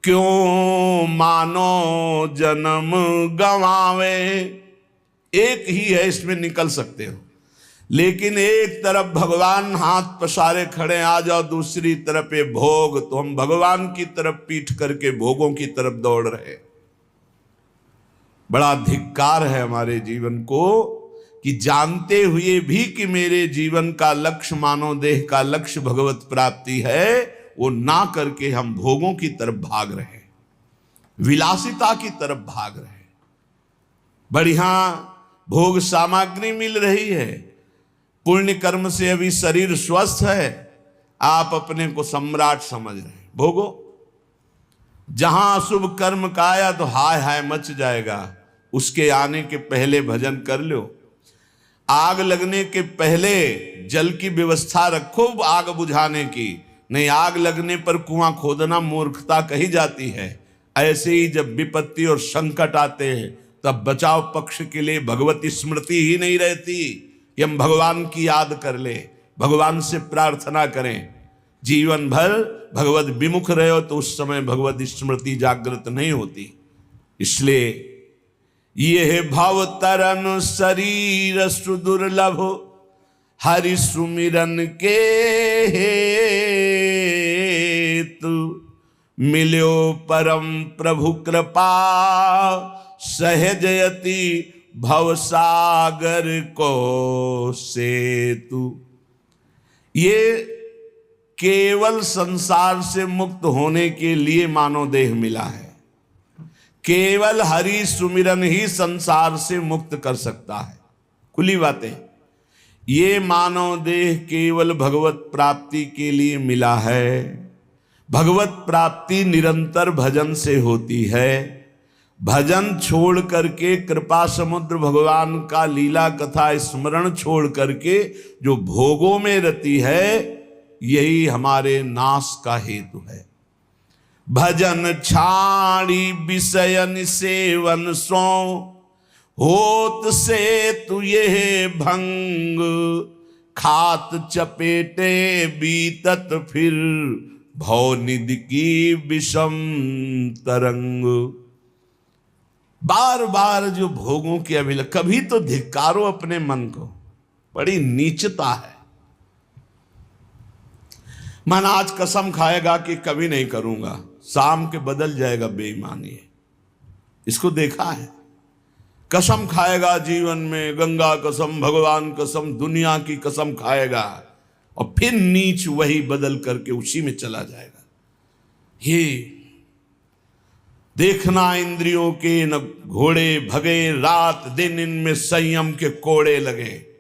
क्यों मानो जन्म गंवावे। एक ही है, इसमें निकल सकते हो, लेकिन एक तरफ भगवान हाथ पसारे खड़े, आ जाओ, दूसरी तरफ ये भोग, तो हम भगवान की तरफ पीठ करके भोगों की तरफ दौड़ रहे। बड़ा धिक्कार है हमारे जीवन को कि जानते हुए भी कि मेरे जीवन का लक्ष्य मानव देह का लक्ष्य भगवत प्राप्ति है, वो ना करके हम भोगों की तरफ भाग रहे, विलासिता की तरफ भाग रहे। बढ़िया भोग सामग्री मिल रही है, पुण्य कर्म से अभी शरीर स्वस्थ है, आप अपने को सम्राट समझ रहे हैं। भोगो, जहां शुभ कर्म का आया तो हाय हाय मच जाएगा, उसके आने के पहले भजन कर लो। आग लगने के पहले जल की व्यवस्था रखो आग बुझाने की, नहीं आग लगने पर कुआं खोदना मूर्खता कही जाती है। ऐसे ही जब विपत्ति और संकट आते हैं तब बचाव पक्ष के लिए भगवती स्मृति ही नहीं रहती कि हम भगवान की याद कर ले, भगवान से प्रार्थना करें। जीवन भर भगवत विमुख रहे हो तो उस समय भगवत स्मृति जागृत नहीं होती। इसलिए ये भव तरन शरीर सुदुर्लभ, हरि सुमिरन के हेतु, मिल्यो परम प्रभु कृपा, सहजयति भवसागर को सेतु। ये केवल संसार से मुक्त होने के लिए मानव देह मिला है। केवल हरि सुमिरन ही संसार से मुक्त कर सकता है। खुली बातें, ये मानव देह केवल भगवत प्राप्ति के लिए मिला है। भगवत प्राप्ति निरंतर भजन से होती है। भजन छोड़ करके, कृपा समुद्र भगवान का लीला कथा स्मरण छोड़ करके जो भोगों में रति है, यही हमारे नाश का हेतु है। भजन छाड़ी विषयन सेवन सो, होत से तु ये भंग, खात चपेटे बीतत फिर, भवनिधि की विषम तरंग। बार बार जो भोगों की अभिलाषा, कभी तो धिक्कारो अपने मन को, बड़ी नीचता है। मन आज कसम खाएगा कि कभी नहीं करूंगा, शाम के बदल जाएगा बेईमानी है। इसको देखा है, कसम खाएगा जीवन में, गंगा कसम, भगवान कसम, दुनिया की कसम खाएगा और फिर नीच वही बदल करके उसी में चला जाएगा। ये देखना इंद्रियों के न घोड़े भगे, रात दिन इनमें संयम के कोड़े लगे।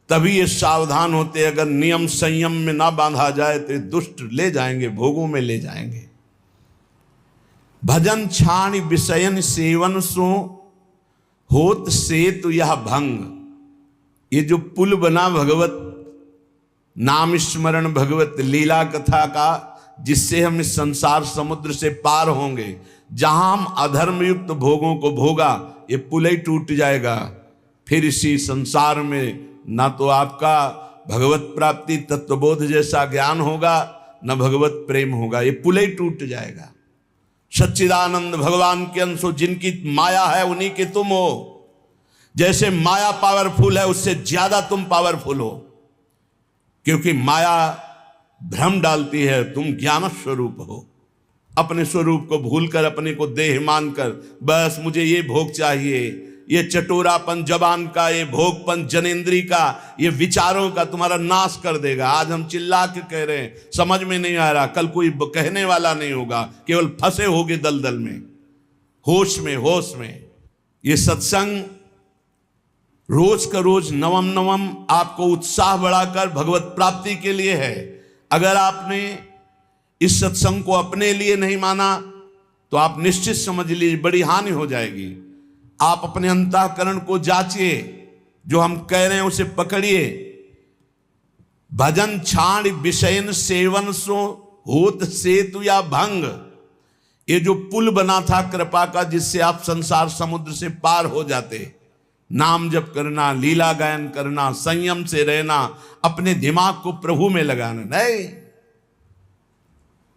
तभी ये सावधान होते, अगर नियम संयम में ना बांधा जाए तो दुष्ट ले जाएंगे, भोगों में ले जाएंगे। भजन छाण विषयन सेवन सो, होत सेतु यह भंग। ये जो पुल बना भगवत नाम स्मरण, भगवत लीला कथा का, जिससे हम इस संसार समुद्र से पार होंगे, जहां हम अधर्म युक्त भोगों को भोगा, ये पुल ही टूट जाएगा। फिर इसी संसार में ना तो आपका भगवत प्राप्ति तत्वबोध जैसा ज्ञान होगा, न भगवत प्रेम होगा, ये पुल ही टूट जाएगा। सच्चिदानंद भगवान के अंश हो, जिनकी माया है उन्हीं के तुम हो। जैसे माया पावरफुल है, उससे ज्यादा तुम पावरफुल हो, क्योंकि माया भ्रम डालती है, तुम ज्ञान स्वरूप हो। अपने स्वरूप को भूलकर, अपने को देह मानकर, बस मुझे ये भोग चाहिए, ये चटोरापन जबान का, ये भोगपन जनेंद्री का, ये विचारों का तुम्हारा नाश कर देगा। आज हम चिल्ला के कह रहे हैं, समझ में नहीं आ रहा, कल कोई कहने वाला नहीं होगा, केवल फंसे होगे दलदल में, होश में, होश में। ये सत्संग रोज का रोज नवम नवम आपको उत्साह बढ़ाकर भगवत प्राप्ति के लिए है। अगर आपने इस सत्संग को अपने लिए नहीं माना तो आप निश्चित समझ लीजिए बड़ी हानि हो जाएगी। आप अपने अंतःकरण को जांचिए, जो हम कह रहे हैं उसे पकड़िए। भजन छाण विषयन सेवन सो, होत सेतु या भंग। ये जो पुल बना था कृपा का, जिससे आप संसार समुद्र से पार हो जाते, नाम जप करना, लीला गायन करना, संयम से रहना, अपने दिमाग को प्रभु में लगाना। नहीं,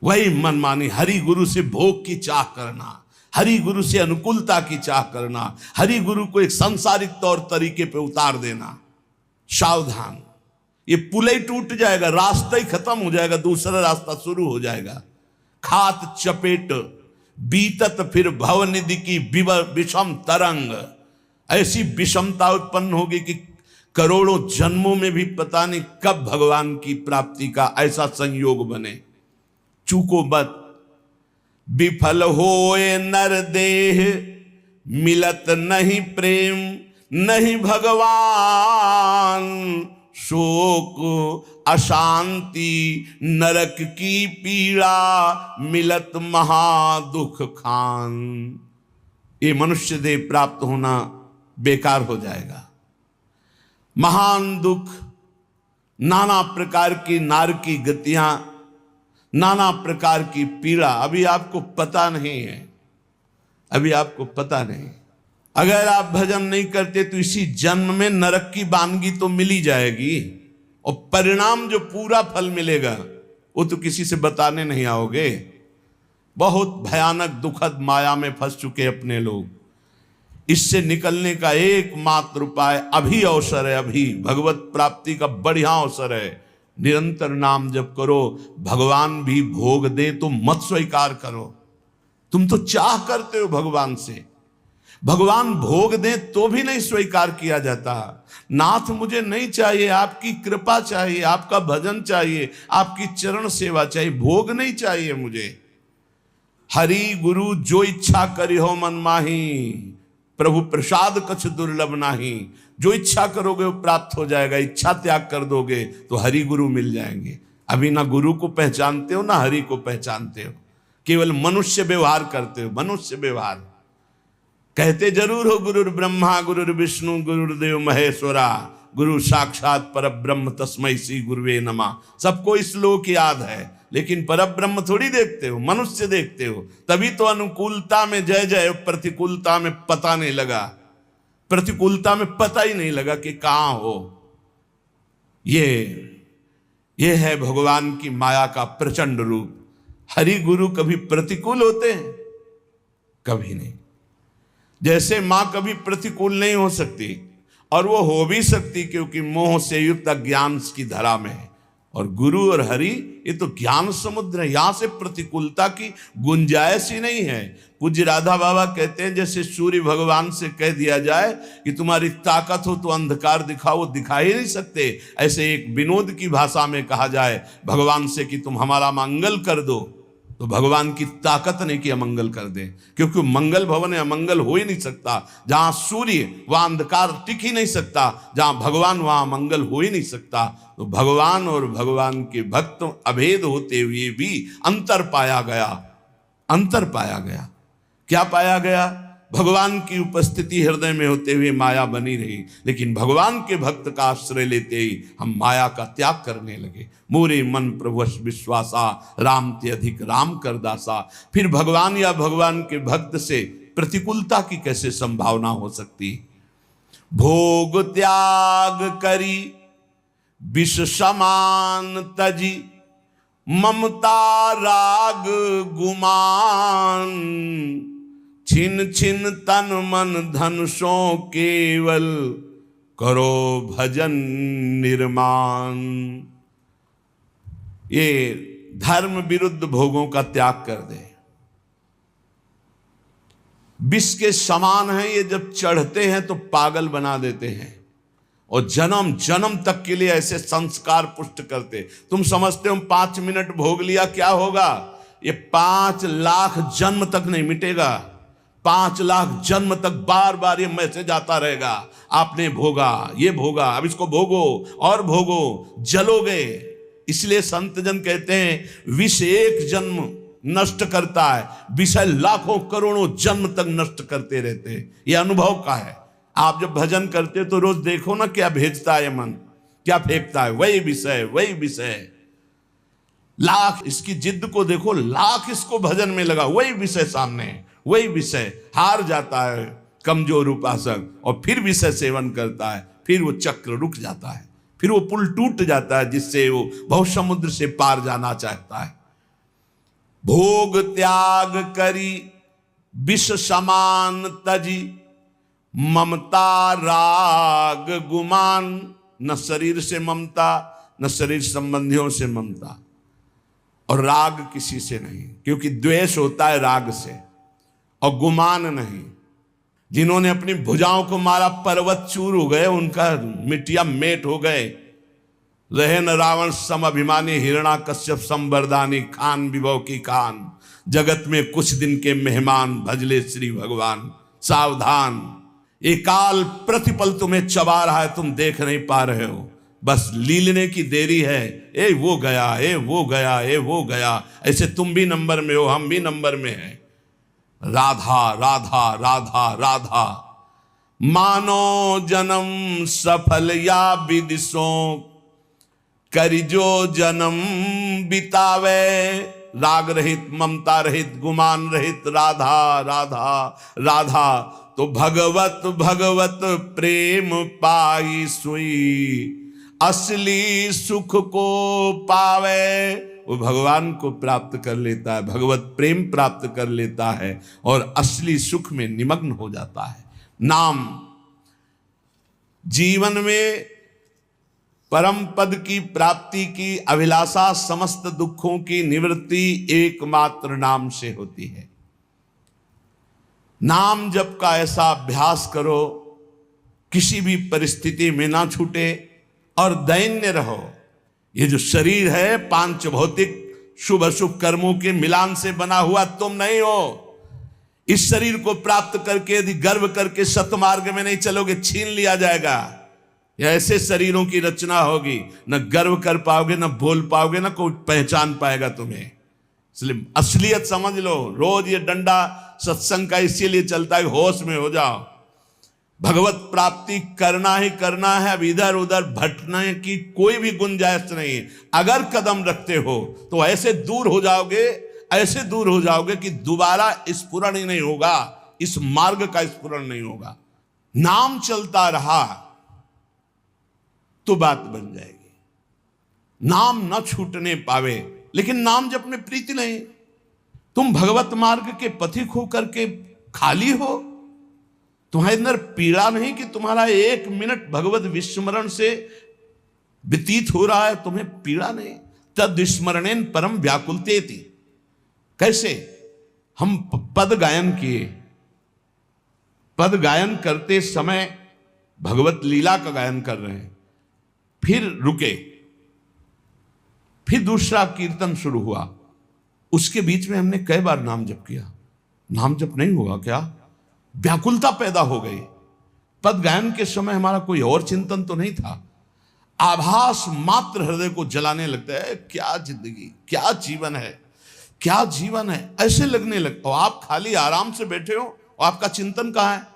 वही मनमानी, हरि गुरु से भोग की चाह करना, हरि गुरु से अनुकूलता की चाह करना, हरि गुरु को एक सांसारिक तौर तरीके पे उतार देना। सावधान, ये पुल ही टूट जाएगा, रास्ता ही खत्म हो जाएगा, दूसरा रास्ता शुरू हो जाएगा। खात चपेट बीतत फिर भवनिधि की विषम तरंग, ऐसी विषमता उत्पन्न होगी कि करोड़ों जन्मों में भी पता नहीं कब भगवान की प्राप्ति का ऐसा संयोग बने। चूको मत, विफल होए नर देह मिलत नहीं प्रेम, नहीं भगवान शोक अशांति नरक की पीड़ा, मिलत महादुख खान। ये मनुष्य देह प्राप्त होना बेकार हो जाएगा। महान दुख, नाना प्रकार की नार की गतियां, नाना प्रकार की पीड़ा अभी आपको पता नहीं है, अभी आपको पता नहीं। अगर आप भजन नहीं करते तो इसी जन्म में नरक की वानगी तो मिली जाएगी, और परिणाम जो पूरा फल मिलेगा वो तो किसी से बताने नहीं आओगे। बहुत भयानक दुखद माया में फंस चुके अपने लोग। इससे निकलने का एकमात्र उपाय अभी अवसर है, अभी भगवत प्राप्ति का बढ़िया अवसर है। निरंतर नाम जप करो, भगवान भी भोग दे तो मत स्वीकार करो। तुम तो चाह करते हो भगवान से, भगवान भोग दे तो भी नहीं स्वीकार किया जाता। नाथ मुझे नहीं चाहिए, आपकी कृपा चाहिए, आपका भजन चाहिए, आपकी चरण सेवा चाहिए, भोग नहीं चाहिए मुझे। हरि गुरु जो इच्छा करी हो मन माही, प्रभु प्रसाद कछ दुर्लभ नाही। जो इच्छा करोगे वो प्राप्त हो जाएगा, इच्छा त्याग कर दोगे तो हरि गुरु मिल जाएंगे। अभी ना गुरु को पहचानते हो ना हरि को पहचानते हो, केवल मनुष्य व्यवहार करते हो, मनुष्य व्यवहार। कहते जरूर हो गुरुर ब्रह्मा गुरुर विष्णु गुरुर्देव महेश्वरा, गुरु साक्षात पर ब्रह्म तस्मै श्री गुरुवे नमः। सबको श्लोक याद है, लेकिन पर ब्रह्म थोड़ी देखते हो, मनुष्य देखते हो। तभी तो अनुकूलता में जय जय, प्रतिकूलता में पता नहीं लगा, प्रतिकूलता में पता ही नहीं लगा कि कहां हो। ये है भगवान की माया का प्रचंड रूप। हरि गुरु कभी प्रतिकूल होते हैं? कभी नहीं। जैसे मां कभी प्रतिकूल नहीं हो सकती, और वो हो भी सकती क्योंकि मोह से युक्त अज्ञान की धरा में है। और गुरु और हरि ये तो ज्ञान समुद्र है, यहां से प्रतिकूलता की गुंजाइश ही नहीं है। पूज्य राधा बाबा कहते हैं जैसे सूर्य भगवान से कह दिया जाए कि तुम्हारी ताकत हो तो अंधकार दिखाओ, वो दिखा ही नहीं सकते। ऐसे एक विनोद की भाषा में कहा जाए भगवान से कि तुम हमारा मंगल कर दो, तो भगवान की ताकत नहीं कि अमंगल कर दे, क्योंकि मंगल भवन है, अमंगल हो ही नहीं सकता। जहां सूर्य वहां अंधकार टिक ही नहीं सकता, जहां भगवान वहां मंगल हो ही नहीं सकता। तो भगवान और भगवान के भक्त अभेद होते हुए भी अंतर पाया गया। अंतर पाया गया, क्या पाया गया? भगवान की उपस्थिति हृदय में होते हुए माया बनी रही, लेकिन भगवान के भक्त का आश्रय लेते ही हम माया का त्याग करने लगे। मोरे मन प्रभुष विश्वासा, राम ते अधिक राम कर दासा। फिर भगवान या भगवान के भक्त से प्रतिकूलता की कैसे संभावना हो सकती? भोग त्याग करी विष समान तजी, ममता राग गुमान। छिन छिन तन मन धन सो केवल, करो भजन निर्माण। ये धर्म विरुद्ध भोगों का त्याग कर दे। विष के समान है ये, जब चढ़ते हैं तो पागल बना देते हैं, और जन्म जन्म तक के लिए ऐसे संस्कार पुष्ट करते। तुम समझते हो 5 मिनट भोग लिया क्या होगा? ये 5 लाख जन्म तक नहीं मिटेगा। 5 लाख जन्म तक बार बार ये मैसेज आता रहेगा, आपने भोगा, ये भोगा, अब इसको भोगो और भोगो, जलोगे। इसलिए संत जन कहते हैं विष एक जन्म नष्ट करता है, विषय लाखों करोड़ों जन्म तक नष्ट करते रहते हैं। ये अनुभव का है। आप जब भजन करते तो रोज देखो ना क्या भेजता है मन, क्या फेंकता है, वही विषय वही विषय। लाख इसकी जिद को देखो, लाख इसको भजन में लगा, वही विषय सामने है, वही विषय। हार जाता है कमजोर उपासक और फिर विषय सेवन करता है, फिर वो चक्र रुक जाता है, फिर वो पुल टूट जाता है जिससे वो बहुत समुद्र से पार जाना चाहता है। भोग त्याग करी विष समान तजी, ममता राग गुमान। न शरीर से ममता, न शरीर संबंधियों से ममता, और राग किसी से नहीं, क्योंकि द्वेष होता है राग से, और गुमान नहीं। जिन्होंने अपनी भुजाओं को मारा पर्वत चूर हो गए, उनका मिट्टिया मेट हो गए। रहे न रावण सम अभिमानी, हिरणा कश्यप संबरदानी, खान विभव की खान, जगत में कुछ दिन के मेहमान, भजले श्री भगवान। सावधान, ये काल प्रतिपल तुम्हें चबा रहा है, तुम देख नहीं पा रहे हो, बस लीलने की देरी है। ए वो गया, ए वो गया, ए वो गया। ऐसे तुम भी नंबर में हो, हम भी नंबर में हैं। राधा राधा राधा राधा, मानो जन्म सफल या विदिशो, करि जो जन्म बितावे। राग रहित, ममता रहित, गुमान रहित, राधा राधा राधा। तो भगवत भगवत प्रेम पाई सुई, असली सुख को पावे। वो भगवान को प्राप्त कर लेता है, भगवत प्रेम प्राप्त कर लेता है और असली सुख में निमग्न हो जाता है। नाम जीवन में परम पद की प्राप्ति की अभिलाषा, समस्त दुखों की निवृत्ति एकमात्र नाम से होती है। नाम जप का ऐसा अभ्यास करो, किसी भी परिस्थिति में ना छूटे और दैन्य रहो। ये जो शरीर है पांच भौतिक शुभ अशुभ कर्मों के मिलान से बना हुआ तुम नहीं हो। इस शरीर को प्राप्त करके यदि गर्व करके सतमार्ग में नहीं चलोगे, छीन लिया जाएगा। या ऐसे शरीरों की रचना होगी, न गर्व कर पाओगे, न बोल पाओगे, न कोई पहचान पाएगा तुम्हें। इसलिए असलियत समझ लो। रोज ये डंडा सत्संग का इसीलिए चलता है, होश में हो जाओ। भगवत प्राप्ति करना ही करना है, अब इधर उधर भटकने की कोई भी गुंजाइश नहीं। अगर कदम रखते हो तो ऐसे दूर हो जाओगे, ऐसे दूर हो जाओगे कि दोबारा स्फुरण ही नहीं होगा, इस मार्ग का स्फुरण नहीं होगा। नाम चलता रहा तो बात बन जाएगी। नाम न छूटने पावे, लेकिन नाम जब में प्रीति नहीं। तुम भगवत मार्ग के पथिक हो करके खाली हो, तुम्हारे अंदर पीड़ा नहीं कि तुम्हारा 1 मिनट भगवत विस्मरण से व्यतीत हो रहा है, तुम्हें पीड़ा नहीं। तद स्मरणेन परम व्याकुलतेति। कैसे? हम पद गायन किए, पद गायन करते समय भगवत लीला का गायन कर रहे हैं, फिर रुके, फिर दूसरा कीर्तन शुरू हुआ। उसके बीच में हमने कई बार नाम जप किया। नाम जप नहीं होगा क्या? व्याकुलता पैदा हो गई। पद गायन के समय हमारा कोई और चिंतन तो नहीं था, आभास मात्र हृदय को जलाने लगता है। क्या जिंदगी, क्या जीवन है, क्या जीवन है, ऐसे लगने लगता। और आप खाली आराम से बैठे हो और आपका चिंतन कहाँ है?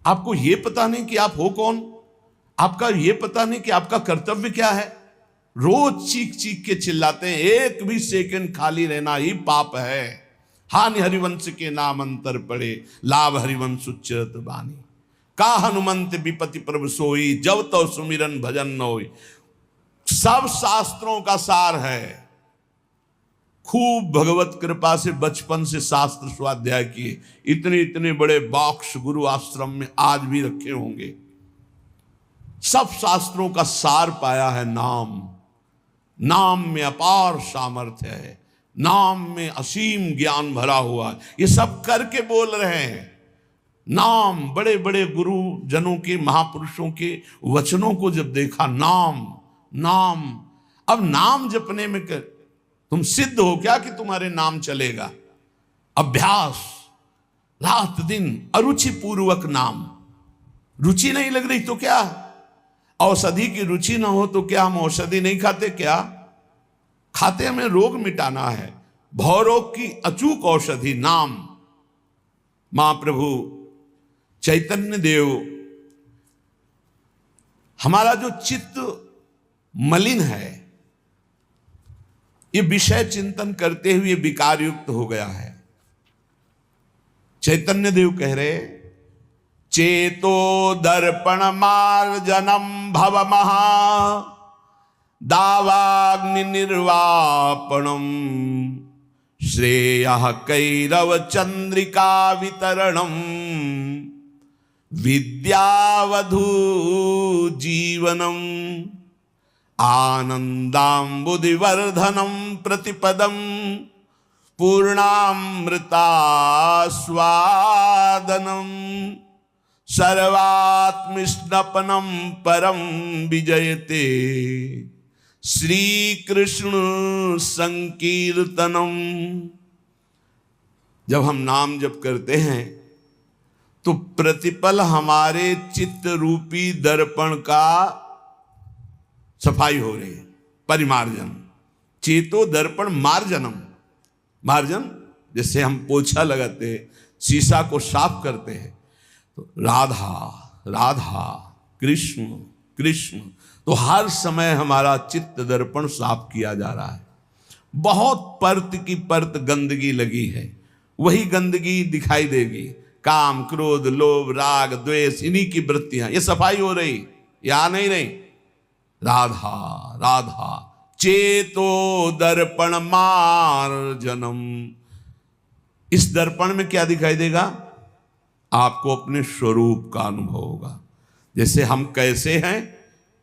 आपको यह पता नहीं कि आप हो कौन, आपका यह पता नहीं कि आपका कर्तव्य क्या है। रोज चीख चीख के चिल्लाते हैं, एक भी सेकंड खाली रहना ही पाप है। हानि हरिवंश के नाम अंतर पड़े, लाभ हरिवंश उच्चरत बानी। का हनुमंत विपति प्रभु सोई, जब तो सुमिरन भजन न होई। सब शास्त्रों का सार है। खूब भगवत कृपा से बचपन से शास्त्र स्वाध्याय किए, इतने इतने बड़े बॉक्स गुरु आश्रम में आज भी रखे होंगे। सब शास्त्रों का सार पाया है नाम। नाम में अपार सामर्थ्य है, नाम में असीम ज्ञान भरा हुआ है। ये सब करके बोल रहे हैं। नाम, बड़े बड़े गुरु जनों के, महापुरुषों के वचनों को जब देखा, नाम नाम। अब नाम जपने में कर तुम सिद्ध हो क्या कि तुम्हारे नाम चलेगा? अभ्यास, रात दिन अरुचि पूर्वक नाम। रुचि नहीं लग रही तो क्या? औषधि की रुचि ना हो तो क्या हम औषधि नहीं खाते? क्या खाते? हमें रोग मिटाना है। भवरोग की अचूक औषधि नाम। महाप्रभु चैतन्य देव, हमारा जो चित्त मलिन है, ये विषय चिंतन करते हुए विकार युक्त हो गया है। चैतन्य देव कह रहे, चेतो दर्पण मार्जनम भव महा, दावाग्नि निर्वापणम, श्रेयः कैरव चंद्रिका वितरणम विद्यावधू जीवनम आनंदाम्बुधिवर्धनम प्रतिपदम पूर्णामृतास्वादनम सर्वात्मस्नपनम परम विजयते श्री कृष्ण संकीर्तनम। जब हम नाम जप करते हैं तो प्रतिपल हमारे चित्त रूपी दर्पण का सफाई हो रही है, परिमार्जन। चेतो दर्पण मार्जनम, मार्जन जैसे हम पोछा लगाते हैं, शीशा को साफ करते हैं, तो राधा राधा कृष्ण कृष्ण, तो हर समय हमारा चित्त दर्पण साफ किया जा रहा है। बहुत परत की परत गंदगी लगी है, वही गंदगी दिखाई देगी। काम क्रोध लोभ राग द्वेष, इन्हीं की वृत्तियां, ये सफाई हो रही, या नहीं रही। राधा राधा चेतो दर्पण मार्जनम। इस दर्पण में क्या दिखाई देगा? आपको अपने स्वरूप का अनुभव होगा। जैसे हम कैसे हैं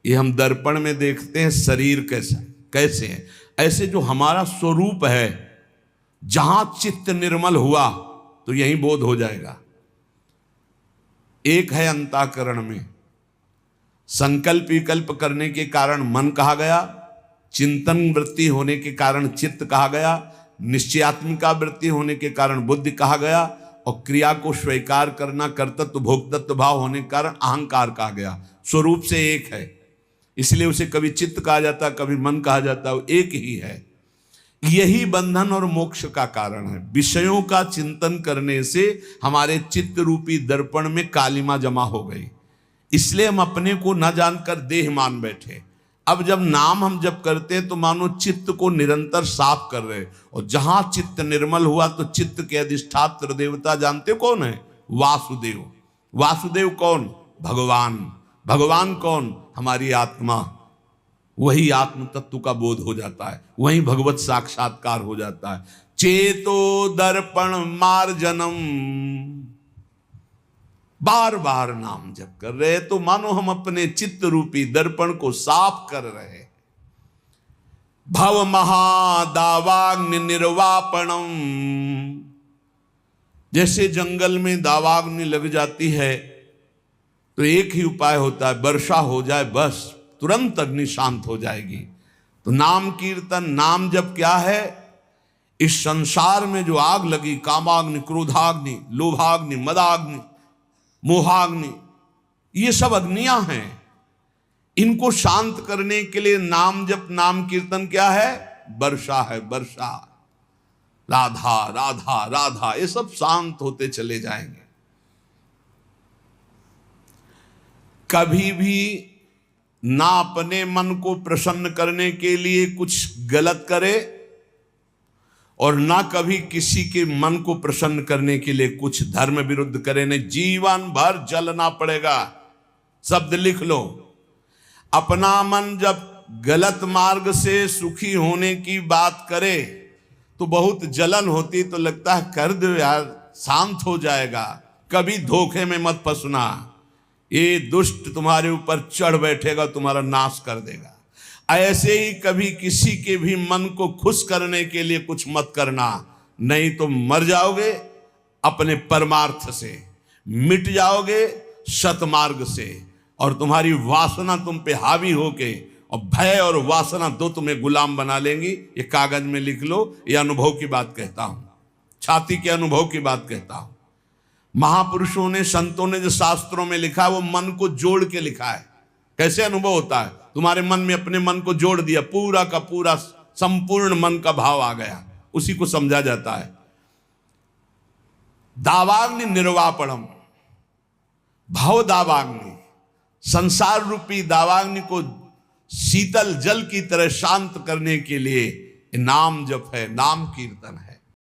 ये हम दर्पण में देखते हैं, शरीर कैसे है, ऐसे जो हमारा स्वरूप है, जहां चित्त निर्मल हुआ तो यही बोध हो जाएगा। एक है अंतःकरण में, संकल्प विकल्प करने के कारण मन कहा गया, चिंतन वृत्ति होने के कारण चित्त कहा गया, निश्चयात्मिका वृत्ति होने के कारण बुद्धि कहा गया, और क्रिया को स्वीकार करना कर्तृत्व भोक्तृत्व भाव होने के कारण अहंकार कहा गया। स्वरूप से एक है, इसलिए उसे कभी चित्त कहा जाता, कभी मन कहा जाता, वो एक ही है। यही बंधन और मोक्ष का कारण है। विषयों का चिंतन करने से हमारे चित्त रूपी दर्पण में कालिमा जमा हो गई, इसलिए हम अपने को न जानकर देह मान बैठे। अब जब नाम हम जब करते हैं तो मानो चित्त को निरंतर साफ कर रहे, और जहां चित्त निर्मल हुआ तो चित्त के अधिष्ठात्र देवता जानते कौन है? वासुदेव। वासुदेव कौन? भगवान। भगवान कौन? हमारी आत्मा। वही आत्म तत्व का बोध हो जाता है, वही भगवत साक्षात्कार हो जाता है। चेतो दर्पण मार्जनम, बार बार नाम जप कर रहे तो मानो हम अपने चित्त रूपी दर्पण को साफ कर रहे। भव महादावाग्नि निर्वापणम, जैसे जंगल में दावाग्नि लग जाती है तो एक ही उपाय होता है, वर्षा हो जाए, बस तुरंत अग्नि शांत हो जाएगी। तो नाम कीर्तन नाम जप क्या है? इस संसार में जो आग लगी, कामाग्नि क्रोधाग्नि लोभाग्नि मदाग्नि मोहाग्नि, ये सब अग्नियां हैं। इनको शांत करने के लिए नाम जप नाम कीर्तन क्या है? वर्षा है, वर्षा। राधा राधा राधा, ये सब शांत होते चले जाएंगे। कभी भी ना अपने मन को प्रसन्न करने के लिए कुछ गलत करे, और ना कभी किसी के मन को प्रसन्न करने के लिए कुछ धर्म विरुद्ध करे। नहीं, जीवन भर जलना पड़ेगा। शब्द लिख लो। अपना मन जब गलत मार्ग से सुखी होने की बात करे तो बहुत जलन होती, तो लगता है कर दो यार, शांत हो जाएगा। कभी धोखे में मत फंसना, ये दुष्ट तुम्हारे ऊपर चढ़ बैठेगा, तुम्हारा नाश कर देगा। ऐसे ही कभी किसी के भी मन को खुश करने के लिए कुछ मत करना, नहीं तो मर जाओगे अपने परमार्थ से, मिट जाओगे सतमार्ग से, और तुम्हारी वासना तुम पे हावी होके, और भय और वासना दो तुम्हें गुलाम बना लेंगी। ये कागज में लिख लो, ये अनुभव की बात कहता हूं, छाती के अनुभव की बात कहता हूं। महापुरुषों ने संतों ने जो शास्त्रों में लिखा है वो मन को जोड़ के लिखा है। कैसे अनुभव होता है? तुम्हारे मन में अपने मन को जोड़ दिया, पूरा का पूरा संपूर्ण मन का भाव आ गया, उसी को समझा जाता है। दावाग्नि निर्वापणम, भव दावाग्नि, संसार रूपी दावाग्नि को शीतल जल की तरह शांत करने के लिए नाम जप है, नाम कीर्तन है।